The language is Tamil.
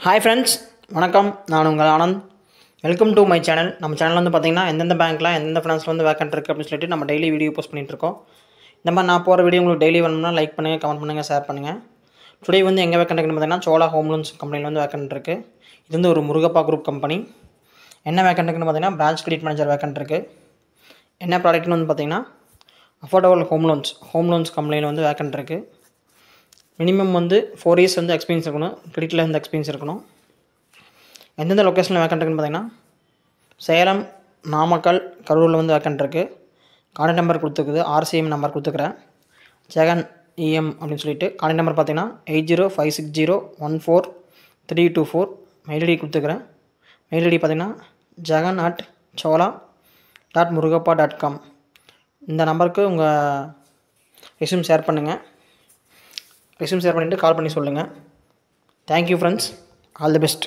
ஹாய் ஃப்ரெண்ட்ஸ், வணக்கம். நான் உங்கள் Anand. Welcome to my channel. நம்ம சேனல் வந்து பார்த்திங்கன்னா எந்தெந்த பேங்க்கில் எந்தெந்த ஃபினான்ஸில் வந்து வேக்கண்ட் இருக்குது அப்படின்னு சொல்லிட்டு நம்ம டெய்லி வீடியோ போஸ்ட் பண்ணிகிட்ருக்கோம். இந்த மாதிரி நான் போகிற வீடியோ உங்களுக்கு டெய்லி வேணும்னா லைக் பண்ணுங்கள், கமெண்ட் பண்ணுங்கள், ஷேர் பண்ணுங்கள். டுடே வந்து எங்கே வேக்கண்ட் இருக்குன்னு பார்த்தீங்கன்னா சோழா ஹோம் லோன்ஸ் கம்பெனியில் வந்து வேக்கண்ட் இருக்குது. இது வந்து ஒரு முருகப்பா குரூப் கம்பெனி. என்ன வேக்கண்ட் இருக்குன்னு பார்த்தீங்கன்னா பிரான்ச் கிரெடிட் மேனேஜர் வேக்கண்ட் இருக்குது. என்ன ப்ராடக்ட்னு வந்து பார்த்திங்கன்னா அஃபோர்டபுள் ஹோம் லோன்ஸ் கம்பெனியில் வந்து வேக்கண்ட் இருக்குது. மினிமம் வந்து 4 இயர்ஸ் வந்து எக்ஸ்பீரியன்ஸ் இருக்கணும், கிரெடிட்டில் வந்து எக்ஸ்பீரியன்ஸ் இருக்கணும். எந்தெந்த லொக்கேஷனில் வேக்கண்ட் இருக்குன்னு பார்த்தீங்கன்னா சேலம், நாமக்கல், கரூரில் வந்து வேக்கண்ட் இருக்குது. கான்டாக்ட் நம்பர் கொடுத்துருக்குது, ஆர்சிஎம் நம்பர் கொடுத்துக்கிறேன், ஜெகன் இஎம் அப்படின்னு சொல்லிட்டு. கான்டாக்ட் நம்பர் பார்த்தீங்கன்னா 8056014324. மெயில் ஐடி கொடுத்துக்கிறேன். மெயில் ஐடி பார்த்தீங்கன்னா jagan@chola.murugappa.com. இந்த நம்பருக்கு உங்கள் ரெஸ்யூம் ஷேர் பண்ணுங்கள். ரெஸ்யூம் ஷேர் பண்ணிவிட்டு கால் பண்ணி சொல்லுங்கள். Thank you friends, all the best.